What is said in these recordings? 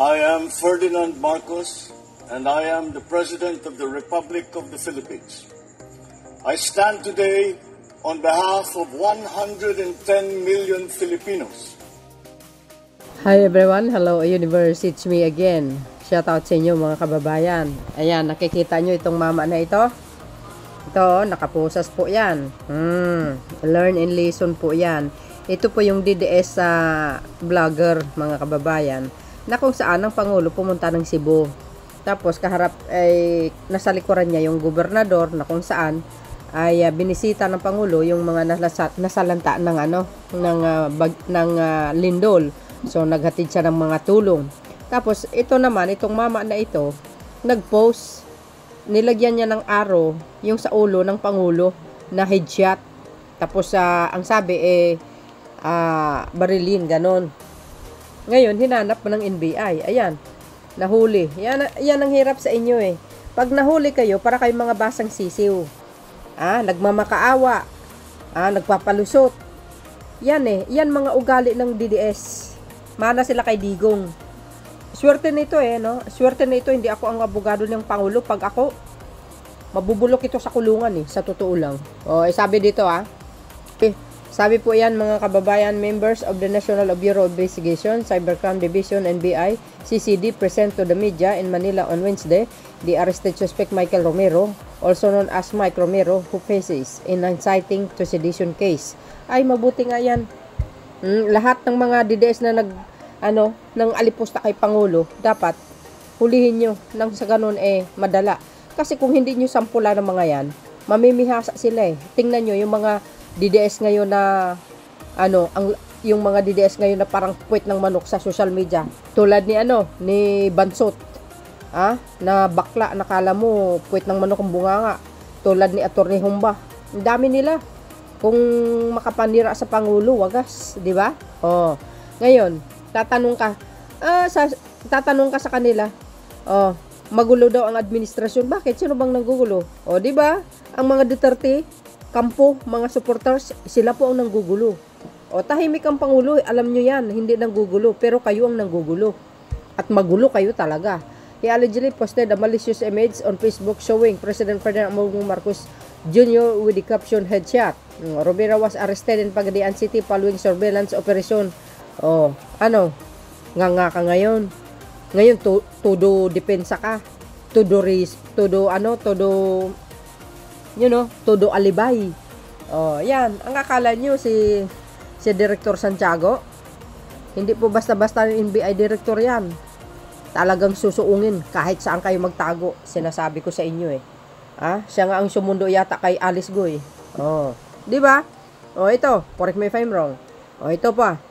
I am Ferdinand Marcos, and I am the President of the Republic of the Philippines. I stand today on behalf of 110 million Filipinos. Hi everyone, hello universe, it's me again. Shout out sa inyo mga kababayan. Ayan, nakikita nyo itong mama na ito? Ito, nakapusas po yan. Learn and listen po yan. Ito po yung DDS sa vlogger mga kababayan, na kung saan ang Pangulo pumunta ng Cebu. Tapos kaharap ay nasa likuran niya yung gobernador, na kung saan ay binisita ng Pangulo yung mga nasalanta ng lindol. So naghatid siya ng mga tulong. Tapos ito naman, itong mama na ito, nagpost, nilagyan niya ng arrow yung sa ulo ng Pangulo na headshot. Tapos ang sabi barilin, ganon. Ngayon, hinanap mo ng NBI. Ayan, nahuli. Yan ang hirap sa inyo eh. Pag nahuli kayo, para kayong mga basang sisiw. Nagmamakaawa. Nagpapalusot. Yan eh. Yan mga ugali ng DDS. Mana sila kay Digong. Swerte nito eh, no? Swerte nito, hindi ako ang abogado ng Pangulo. Pag ako, mabubulok ito sa kulungan eh. Sa totoo lang. Sabi dito sabi po yan mga kababayan, members of the National Bureau of Investigation, Cybercrime Division, NBI, CCD, present to the media in Manila on Wednesday, the arrested suspect Michael Romero, also known as Mike Romero, who faces in inciting to sedition case. Ay, mabuti nga yan. Lahat ng mga DDS na ng alipusta kay Pangulo, dapat hulihin nyo nang sa ganun madala. Kasi kung hindi nyo sampula ng mga yan, mamimihasa sila eh. Tingnan nyo yung mga DDS ngayon na yung mga DDS ngayon na parang puwet ng manok sa social media. Tulad ni Bansot. Na bakla, nakala mo puwet ng manok ang bunganga. Tulad ni Atty. Humba. Ang dami nila. Kung makapanira sa Pangulo, wagas, di ba? Ngayon, tatanong ka sa kanila. Magulo daw ang administrasyon. Bakit? Sino bang nanggugulo? Di ba? Ang mga Duterte, kampo, mga supporters, sila po ang nanggugulo. Tahimik ang Pangulo, alam nyo yan, hindi nanggugulo, pero kayo ang nanggugulo. At magulo kayo talaga. He allegedly posted a malicious image on Facebook showing President Ferdinand Marcos Jr. with the caption headshot. Romero was arrested in Pagadian City following surveillance operation. Nga ka ngayon. Ngayon, todo depensa ka. Todo alibay. Yan. Ang akala nyo si Director Santiago, hindi po basta-basta yung NBI Director yan. Talagang susuungin kahit saan kayo magtago. Sinasabi ko sa inyo siya nga ang sumundo yata kay Alice Goy. Di ba? Ito. Correct me if I'm wrong. Ito pa.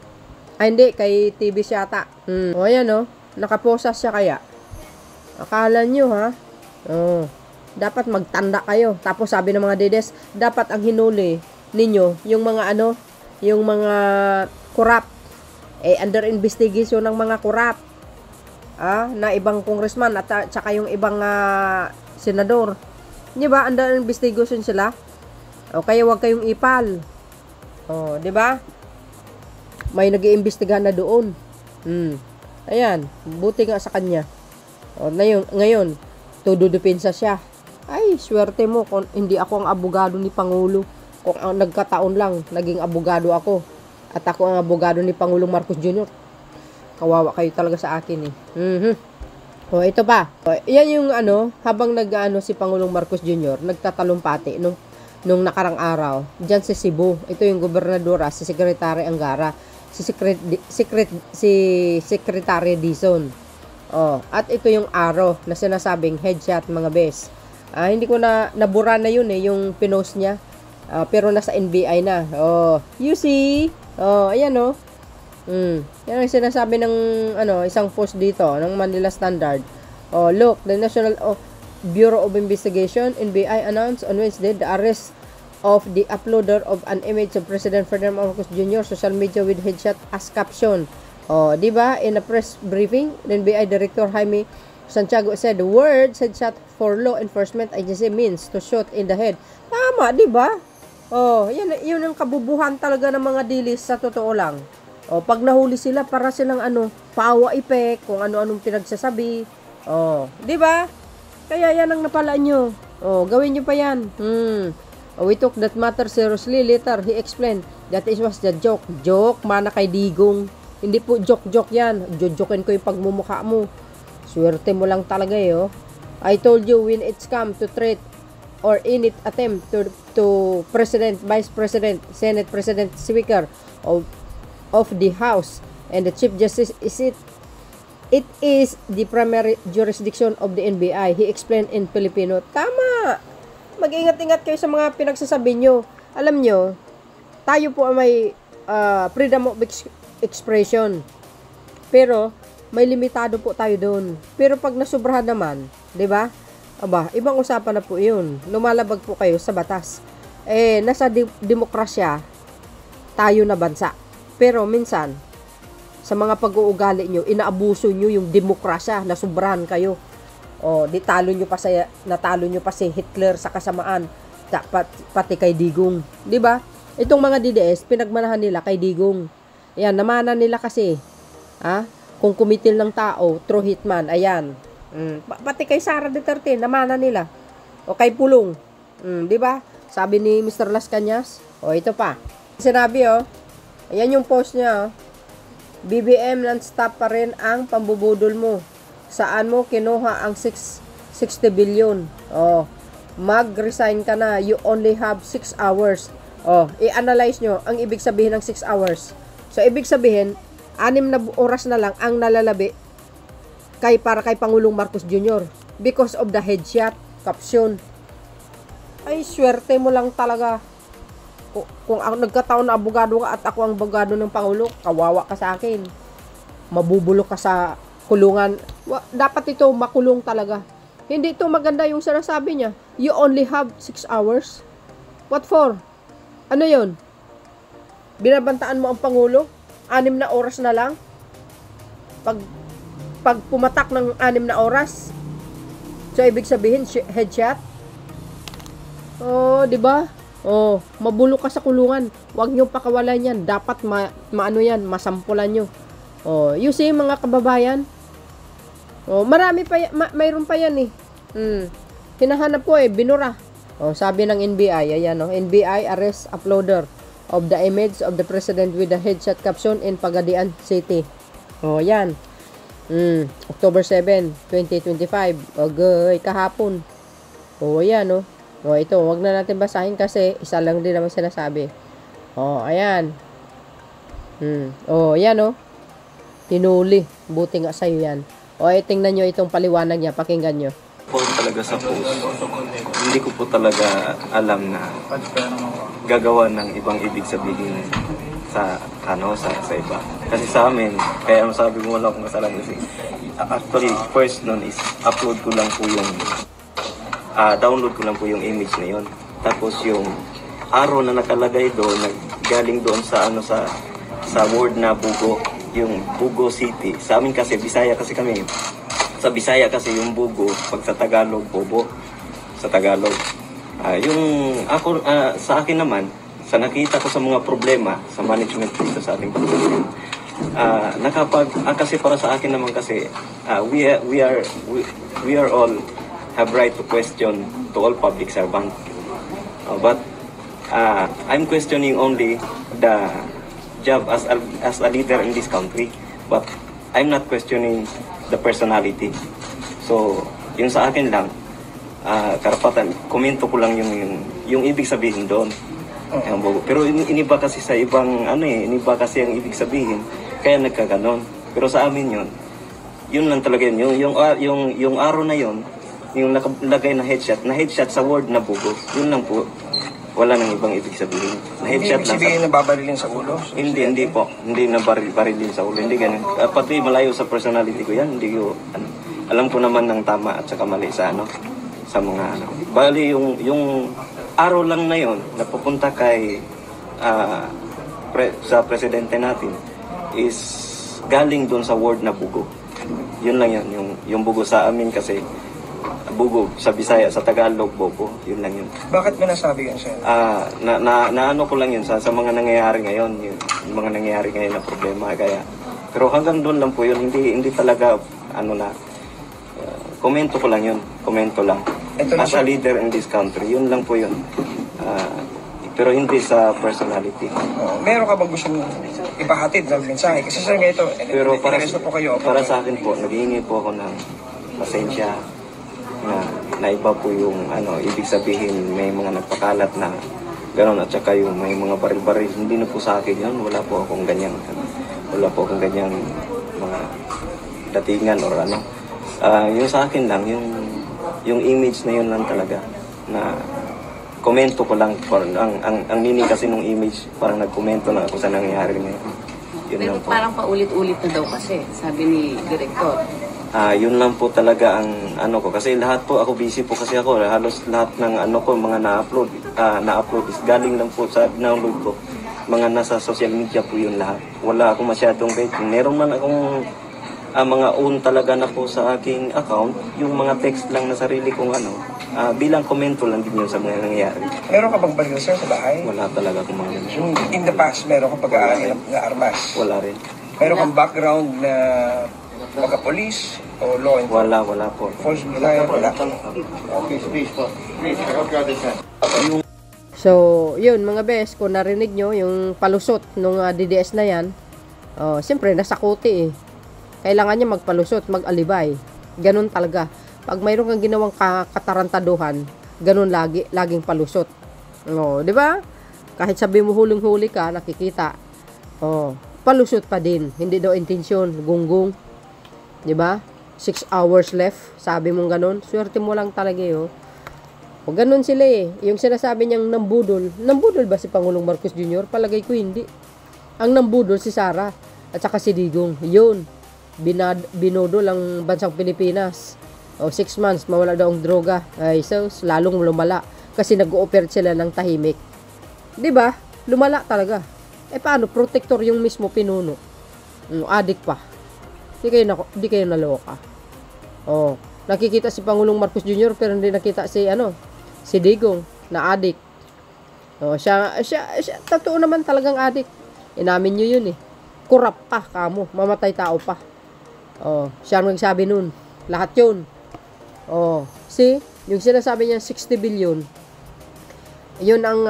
Hindi. Kay TV siya yata. Ayan nakaposas siya kaya. Akala nyo dapat magtanda kayo. Tapos sabi ng mga DDS, dapat ang hinuli ninyo yung mga yung mga corrupt. Under investigation ng mga corrupt. Na ibang congressman at saka yung ibang senador. Di ba? Under investigation sila. Kaya wag kayong ipal. Di ba? May nag-iimbestiga na doon. Ayan, buti nga sa kanya. Ngayon, todo depensa siya. Ay, swerte mo kung hindi ako ang abogado ni Pangulo. Kung nagkataon lang, naging abogado ako. At ako ang abogado ni Pangulong Marcos Jr. Kawawa kayo talaga sa akin ito pa. Yan yung habang si Pangulong Marcos Jr. nagtatalumpati nung nakarang araw. Diyan sa Cebu. Ito yung gobernadora, si Secretary Angara. Si Secretary Dizon. At ito yung arrow na sinasabing headshot mga bes. Hindi ko nabura na yun yung pinost niya. Pero nasa NBI na. You see? Ayan yan ang sinasabi ng isang post dito ng Manila Standard. Look, the National Bureau of Investigation, NBI, announced on Wednesday the arrest of the uploader of an image of President Ferdinand Marcos Jr. social media with headshot as caption. Di ba? In a press briefing, the NBI Director Jaime Santiago said the word headshot for law enforcement agency means to shoot in the head. Tama, di ba? Yun ang kabubuhan talaga ng mga dilis sa totoo lang. O, pag nahuli sila, para silang power effect, kung ano-anong pinagsasabi. O, di ba? Kaya yan ang napala nyo. O, gawin nyo pa yan. We took that matter seriously. Later, he explained that it was the joke. Joke, mana kay Digong. Hindi po joke-joke yan. Jojokin ko yung pagmumukha mo. Swerte mo lang talaga oh. I told you when it's come to threat or in it attempt to President, Vice President, Senate President, Speaker of the House and the Chief Justice it is the primary jurisdiction of the NBI. He explained in Filipino. Tama! Mag-ingat-ingat kayo sa mga pinagsasabi nyo. Alam nyo, tayo po ay may freedom of expression. Pero, may limitado po tayo doon. Pero pag nasubrahan naman, di ba? Aba, ibang usapan na po yun. Lumalabag po kayo sa batas. Nasa demokrasya, tayo na bansa. Pero minsan, sa mga pag-uugali nyo, inaabuso nyo yung demokrasya, nasubrahan kayo. Natalo nyo pa si Hitler sa kasamaan, pati kay Digong. Di ba? Itong mga DDS, pinagmanahan nila kay Digong. Ayan, namana nila kasi. Kung kumitil ng tao, through hitman, ayan. Pati kay Sara Duterte, namana nila. O kay Pulong. Di ba? Sabi ni Mr. Las Cañas. Ito pa. Sinabi, ayan yung post niya, BBM non-stop pa rin ang pambubudol mo. Saan mo kinuha ang 60 billion? Mag-resign ka na. You only have 6 hours. I-analyze nyo ang ibig sabihin ng 6 hours. So, ibig sabihin, 6 na oras na lang ang nalalabi para kay Pangulong Marcos Jr. Because of the headshot caption. Ay, swerte mo lang talaga. Kung ako nagkataon na abogado ka at ako ang abogado ng Pangulo, kawawa ka sa akin. Mabubulok ka sa kulungan. Dapat ito makulong talaga. Hindi ito maganda yung sinasabi niya. You only have 6 hours. What for? Ano yun? Binabantaan mo ang Pangulo? 6 na oras na lang? Pag pumatak ng 6 na oras, so ibig sabihin, headshot? Di ba? Mabulok ka sa kulungan. Huwag nyo pakawalan yan. Dapat masampulan nyo. You see, mga kababayan, marami pa, mayroon pa yan hinahanap ko binura. Sabi ng NBI, ayan NBI arrest uploader of the image of the president with the headshot caption in Pagadian City. Yan. October 7, 2025. Kahapon. Yan ito, wag na natin basahin kasi isa lang din naman sinasabi. Ayan. Yan tinuli. Buti nga sa'yo yan. Tingnan nyo itong paliwanag niya. Pakinggan nyo. Talaga sa post, hindi ko po talaga alam na gagawa ng ibang ibig sabihin sa iba. Kasi sa amin, kaya sabi mo wala akong kasalanan kasi actually first nun is upload ko lang po yung download ko lang po yung image na yun. Tapos yung arrow na nakalagay doon, galing doon sa word na Bugo, yung Bugo City. Sa amin kasi, Bisaya kasi kami. Sa Bisaya kasi yung Bugo, pag sa Tagalog, Bobo. Sa Tagalog. Sa akin naman, sa nakita ko sa mga problema, sa management dito sa ating problema, kasi para sa akin naman kasi, we are all have right to question to all public servants. But I'm questioning only the job as a leader in this country. But I'm not questioning the personality. So, yung sa akin lang, karapatan, komento ko lang yung ibig sabihin doon. Pero iniba kasi sa ibang, iniba kasi ang ibig sabihin, kaya nagkaganon. Pero sa amin yun lang talaga yun. Yung araw na yun, yung nakalagay na headshot sa word na Bugo, yun lang po. Wala nang ibang ibig sabihin. Headshot lang. Ibig sabihin na babarilin sa ulo? Hindi po. Hindi na barilin sa ulo. Hindi ganun. Pati malayo sa personality ko yan. Hindi ko, alam ko naman ng tama at saka mali sa sa mga Bali, yung araw lang na yun, napupunta kay sa presidente natin is galing doon sa word na Bugo. Yun lang yan. Yung Bugo sa amin kasi bugog, sa Bisaya, sa Tagalog, bobo. Yun lang yun. Bakit mo nasabi yan, sir? Na ano ko lang yun sa mga nangyayari ngayon, yung mga nangyayari ngayon na problema. Kaya, pero hanggang doon lang po yun, hindi talaga, komento ko lang yun, komento lang. As a leader in this country, yun lang po yun. Pero hindi sa personality. Meron ka bang gustong ipahatid ng mensahe? Kasi sir, ito, pero po kayo. Para sa akin po, naghihingi po ako ng pasensya na iba po yung ibig sabihin may mga nagpakalat na gano'n at saka yung may mga baril-baril. Hindi na po sa akin yun. Wala po akong ganyang mga datingan or ano. Yung sa akin lang, yung image na yun lang talaga na komento ko lang. Ang meaning kasi ng image, parang nagkomento lang ako sa nangyayari ngayon. Pero parang paulit-ulit na daw kasi, sabi ni Director. Yun lang po talaga ang ko. Kasi lahat po, ako busy po kasi ako. Halos lahat ng mga na-upload is galing lang po sa download ko. Mga nasa social media po yun lahat. Wala akong masyadong rating. Meron man akong mga own talaga na po sa aking account. Yung mga text lang na sarili kong bilang komento lang din yun sa mga nangyayari. Meron ka bang baril, sir, sa bahay? Wala talaga akong mga ganun. In the past, meron ka pag-aaral na armas? Wala rin. Meron kang background na pagka-police o law enforcement? Wala po. Force Milay? Wala. So, yun mga bes, kung narinig nyo yung palusot nung DDS na yan, siyempre nasa kote eh. Kailangan niya magpalusot, mag-alibay. Ganun talaga. Pag mayroon kang ginawang katarantaduhan, ganun laging palusot. Di ba? Kahit sabi mo huling-huli ka, nakikita. Palusot pa din. Hindi daw intensyon, gunggong. Di ba? 6 hours left. Sabi mong ganun. Swerte mo lang talaga eh. Ganun sila eh. Yung sinasabi niyang nambudol. Nambudol ba si Pangulong Marcos Jr.? Palagay ko hindi. Ang nambudol si Sara at saka si Digong. Yun. Binodol ang bansang Pilipinas. 6 months, mawala daw ang droga. Ay, so, lalong lumala. Kasi nag-ooperate sila ng tahimik. Diba? Lumala talaga. Paano? Protector yung mismo pinuno. Adik pa. Di kayo naloka. Nakikita si Pangulong Marcos Jr. pero hindi nakita si Digong na adik. Siya, totoo naman talagang adik. Inamin nyo yun eh. Kurap pa, kamo. Mamatay tao pa. Siya ang nagsabi nun. Lahat yun. Yung sinasabi niya 60 billion, yun ang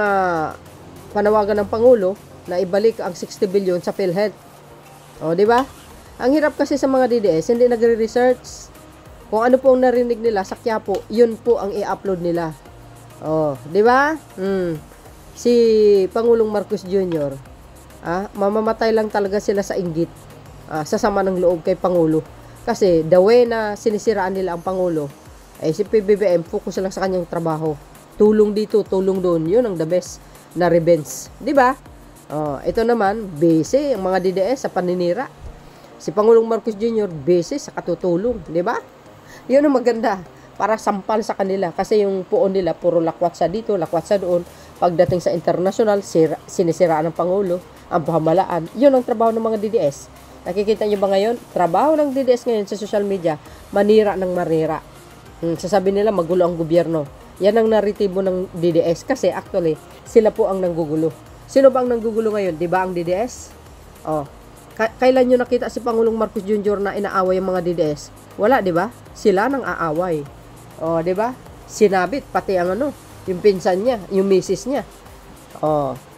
panawagan ng Pangulo na ibalik ang 60 billion sa PhilHealth. Di ba? Ang hirap kasi sa mga DDS, hindi nagre-research. Kung ano po ang narinig nila sa Quiapo, yun po ang i-upload nila. Di ba? Si Pangulong Marcos Jr., mamamatay lang talaga sila sa inggit. Sa sama ng loob kay Pangulo. Kasi the way na sinisiraan nila ang Pangulo, si PBBM focus lang sa kanyang trabaho. Tulong dito, tulong doon. Yun ang the best na revenge. Di ba? Ito naman, busy ang mga DDS sa paninira. Si Pangulong Marcos Jr. busy sa katutulong. Di ba? Yun ang maganda. Para sampal sa kanila. Kasi yung puon nila, puro lakwat sa dito, lakwat sa doon. Pagdating sa international, sinisiraan ng Pangulo, ang pamahalaan. Yun ang trabaho ng mga DDS. Nakikita nyo ba ngayon? Trabaho ng DDS ngayon sa social media, manira ng marira. Sasabi nila, magulo ang gobyerno. Yan ang naritibo ng DDS. Kasi actually, sila po ang nanggugulo. Sino ba ang nanggugulo ngayon? Di ba ang DDS? Kailan nyo nakita si Pangulong Marcos Jr. na inaaway ang mga DDS? Wala, di ba? Sila nang aaway. Di ba? Sinabit, pati ang yung pinsan niya, yung misis niya.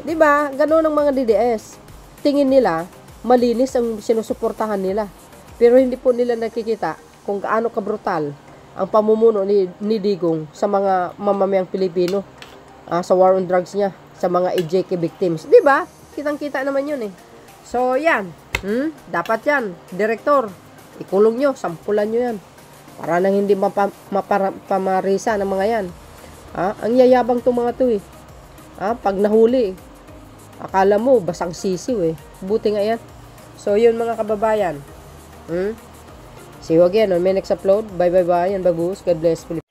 Di ba? Ganoon ang mga DDS. Tingin nila, malinis ang sinusuportahan nila. Pero hindi po nila nakikita kung gaano kabrutal ang pamumuno ni Digong sa mga mamamayang Pilipino, sa war on drugs niya, sa mga EJK victims. Di ba? Kitang-kita naman yun eh. So, yan. Dapat yan. Direktor, ikulong nyo, sampulan nyo yan. Para nang hindi mapamarisa ng mga yan. Ang yayabang itong mga to eh. Pag nahuli, akala mo, basang sisiw eh. Buti nga yan. So, yun mga kababayan. See you again on my next upload. Bye. And bagus. God bless Philippines.